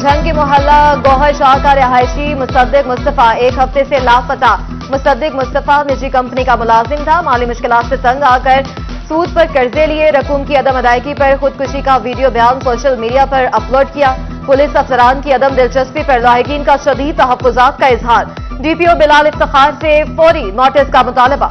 झंग के मोहल्ला गौहर शाह का रिहायशी मुसद्दिक मुस्तफा एक हफ्ते से लापता। मुसद्दिक मुस्तफा निजी कंपनी का मुलाजिम था। माली मुश्किलात से तंग आकर सूद पर कर्जे लिए रकूम की अदम अदायगी पर खुदकुशी का वीडियो बयान सोशल मीडिया पर अपलोड किया। पुलिस अफसरान की अदम दिलचस्पी पर लाहिकीन का शदीद तहफ्फुजात का इजहार। डीपीओ बिलाल इफ्तिखार से फौरी नोटिस का मुतालबा।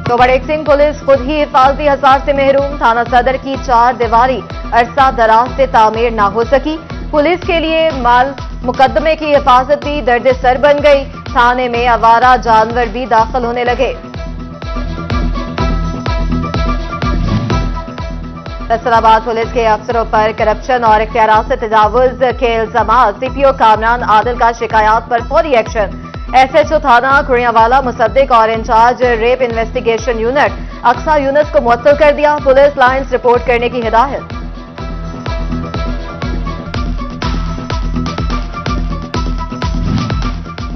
तो बड़ेक सिंह पुलिस खुद ही हिफाजती हसार से महरूम। थाना सदर की 4 दीवारी अरसा दराज से तामीर ना हो सकी। पुलिस के लिए माल मुकदमे की हिफाजत भी दर्द सर बन गई। थाने में आवारा जानवर भी दाखिल होने लगे। फैसलाबाद पुलिस के अफसरों पर करप्शन और इख्तियारात से तजावुज के इल्जामात। सीपीओ कामरान आदिल का शिकायत पर फौरी एक्शन। एसएचओ थाना कुड़ियावाला मुसद्दिक और incharge rape investigation unit Aqsa unit को मुअत्तल कर दिया। पुलिस लाइन्स रिपोर्ट करने की हिदायत।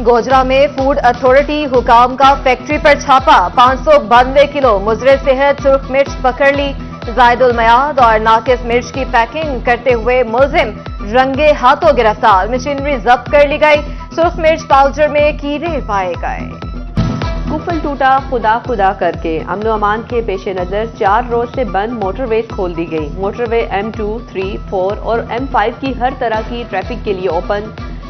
गोजरा में फूड अथॉरिटी हुकाम का फैक्ट्री पर छापा। 592 किलो मुजरे सेहत सुर्ख मिर्च पकड़ ली। जायदुल मयाद और नाकिस मिर्च की पैकिंग करते हुए मुलजिम रंगे हाथों गिरफ्तार। मशीनरी जब्त कर ली गई। सुर्ख मिर्च पाउडर में कीड़े पाए गए। कुफल टूटा खुदा खुदा करके अमन अमान के पेश नजर 4 रोज से बंद मोटरवेज खोल दी गई। मोटरवे M2, 3, 4 और M5 की हर तरह की ट्रैफिक के लिए ओपन।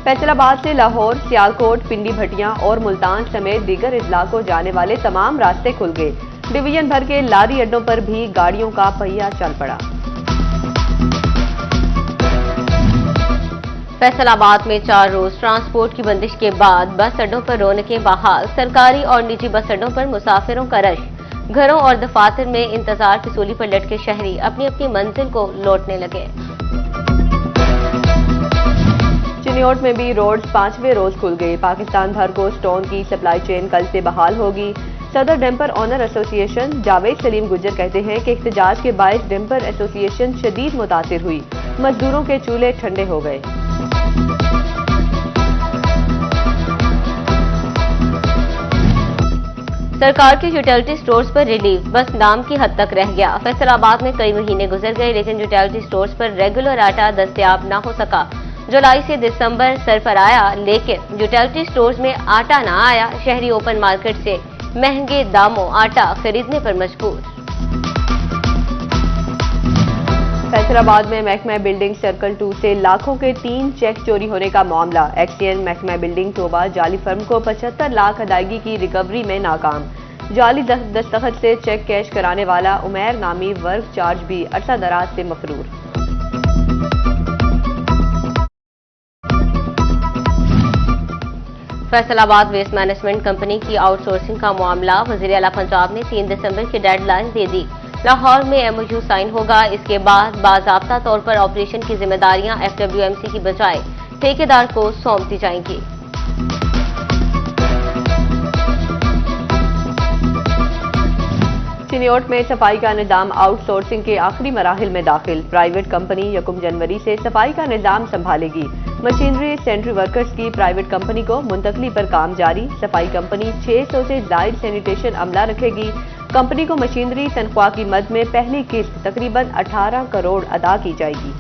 फैसलाबाद से लाहौर, सियालकोट, पिंडी भटियां और मुल्तान समेत दीगर इजला को जाने वाले तमाम रास्ते खुल गए। डिवीजन भर के लारी अड्डों पर भी गाड़ियों का पहिया चल पड़ा। फैसलाबाद में 4 रोज ट्रांसपोर्ट की बंदिश के बाद बस अड्डों पर रौनकें बहाल। सरकारी और निजी बस अड्डों पर मुसाफिरों का रश। घरों और दफातर में इंतजार की सूली पर लटके शहरी अपनी अपनी मंजिल को लौटने लगे। चिन्योट में भी रोड्स 5वें रोज खुल गए। पाकिस्तान भर को स्टोन की सप्लाई चेन कल से बहाल होगी। सदर dumper owner association Javed Salim Gujjar कहते हैं कि एहतजाज के बायस डंपर एसोसिएशन शदीद मुतासिर हुई। मजदूरों के चूल्हे ठंडे हो गए। सरकार के यूटिलिटी स्टोर्स पर रिलीफ बस नाम की हद तक रह गया। फैसलाबाद में कई महीने गुजर गए लेकिन यूटिलिटी स्टोर्स पर रेगुलर आटा दस्तयाब न हो सका। जुलाई से दिसंबर सर पर आया लेकिन यूटिलिटी स्टोर्स में आटा न आया। शहरी ओपन मार्केट से महंगे दामों आटा खरीदने पर मजबूर। फैसलाबाद में महकमा बिल्डिंग सर्कल 2 से लाखों के 3 चेक चोरी होने का मामला। एक्सीएन महकमा बिल्डिंग तोबा जाली फर्म को 75 लाख अदायगी की रिकवरी में नाकाम। जाली दस्तखत से चेक कैश कराने वाला उमैर नामी वर्क चार्ज भी अरसा दराज से मफरूर। फैसलाबाद वेस्ट मैनेजमेंट कंपनी की आउटसोर्सिंग का मामला। वजीर आला पंजाब ने 3 दिसंबर की डेडलाइन दे दी। लाहौर में MOU साइन होगा। इसके बाद बाज़ाब्ता तौर पर ऑपरेशन की जिम्मेदारियां FWMC की बजाय ठेकेदार को सौंप दी जाएंगी। चिन्योट में सफाई का निजाम आउटसोर्सिंग के आखिरी मराहिल में दाखिल। प्राइवेट कंपनी 1 जनवरी से सफाई का निजाम संभालेगी। मशीनरी सेंट्री वर्कर्स की प्राइवेट कंपनी को मुंतकली पर काम जारी। सफाई कंपनी 600 से जायद सैनिटेशन अमला रखेगी। कंपनी को मशीनरी तनख्वाह की मद में पहली किस्त तकरीबन 18 करोड़ अदा की जाएगी।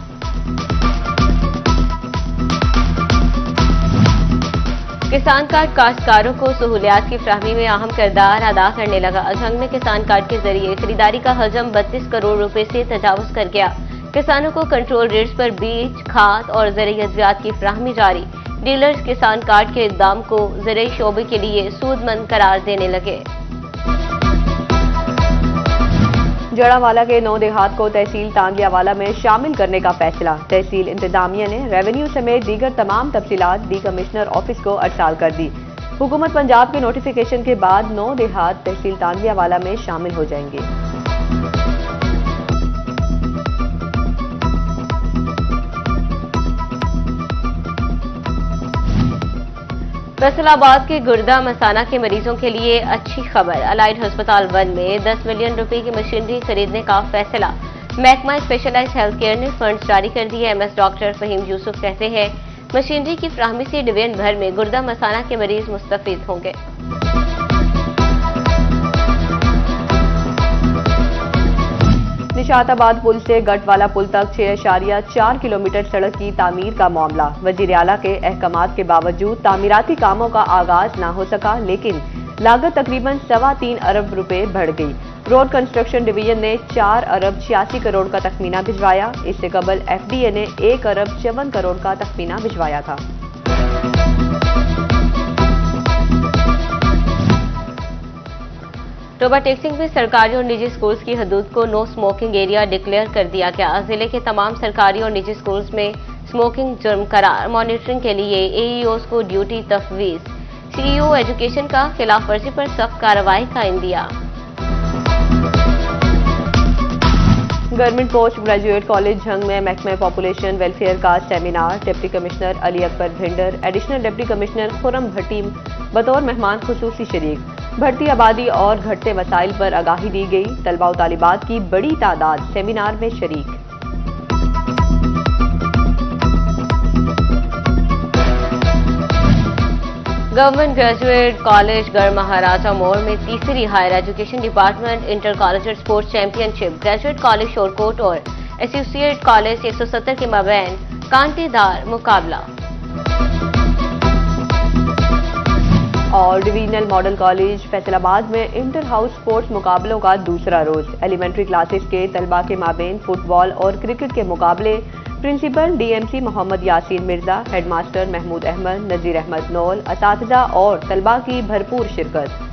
किसान कार्ड काश्तकारों को सहूलियात की फ्राहमी में अहम किरदार अदा करने लगा। झंग में किसान कार्ड के जरिए खरीदारी का हजम 32 करोड़ रुपए से तजावुज कर गया। किसानों को कंट्रोल रेट्स पर बीज, खाद और ज़रूरी अद्वियात की फ्राहमी जारी। डीलर्स किसान कार्ड के इक़दाम को ज़रूरी शोबे के लिए सूदमंद करार देने लगे। जड़ावाला के 9 देहात को तहसील तांगियावाला में शामिल करने का फैसला। तहसील इंतजामिया ने रेवेन्यू समेत दीगर तमाम तफसीलात डी कमिश्नर ऑफिस को अरसाल कर दी। हुकूमत पंजाब के नोटिफिकेशन के बाद 9 देहात तहसील तांगियावाला में शामिल हो जाएंगे। फैसलाबाद के गुर्दा मसाना के मरीजों के लिए अच्छी खबर। अलाइड अस्पताल 1 में 10 मिलियन रुपए की मशीनरी खरीदने का फैसला। महकमा स्पेशलाइज्ड हेल्थ केयर ने फंड्स जारी कर दिए। MS डॉक्टर फहीम यूसुफ कहते हैं मशीनरी की फ्राहमी से डिवीजन भर में गुर्दा मसाना के मरीज मुस्तफीद होंगे। निशाताबाद पुल से गटवाला पुल तक 6.4 किलोमीटर सड़क की तामीर का मामला। वजीर आला के अहकामात के बावजूद तामीराती कामों का आगाज न हो सका, लेकिन लागत तकरीबन 3.25 अरब रुपए बढ़ गई। रोड कंस्ट्रक्शन डिवीजन ने 4 अरब 86 करोड़ का तखमीना भिजवाया। इससे कबल एफडीए ने 1 अरब 54 करोड़ का तखमीना भिजवाया था। रोबा टेक्सिंग में सरकारी और निजी स्कूल्स की हदूद को नो स्मोकिंग एरिया डिक्लेयर कर दिया गया। जिले के तमाम सरकारी और निजी स्कूल्स में स्मोकिंग जुर्म करार मॉनिटरिंग के लिए एईओस को ड्यूटी तफवीज। सीईओ एजुकेशन का खिलाफ वर्जी पर सख्त कार्रवाई का इंदिया। Government post graduate college Jhang में महकमे पॉपुलेशन वेलफेयर का seminar. Deputy commissioner Ali Akbar Bhinder, additional deputy commissioner Khurram Bhatti बतौर मेहमान खुसूसी शरीक। बढ़ती आबादी और घटते वसाइल पर आगाही दी गई। तलबा और तालिबात की बड़ी तादाद सेमिनार में शरीक। गवर्नमेंट ग्रेजुएट कॉलेज गढ़ महाराजा मोड़ में तीसरी higher education department inter college sports championship graduate college Shorkot और एसोसिएट कॉलेज 170 के माबैन कांटेदार मुकाबला। और डिवीजनल मॉडल कॉलेज फैसलाबाद में इंटर हाउस स्पोर्ट्स मुकाबलों का दूसरा रोज। एलिमेंट्री क्लासेस के तलबा के माबेन फुटबॉल और क्रिकेट के मुकाबले। Principal DMC Mohammad Yasin Mirza, headmaster Mahmood Ahmed, Nazir Ahmed Naul, असातिज़ा और तलबा की भरपूर शिरकत।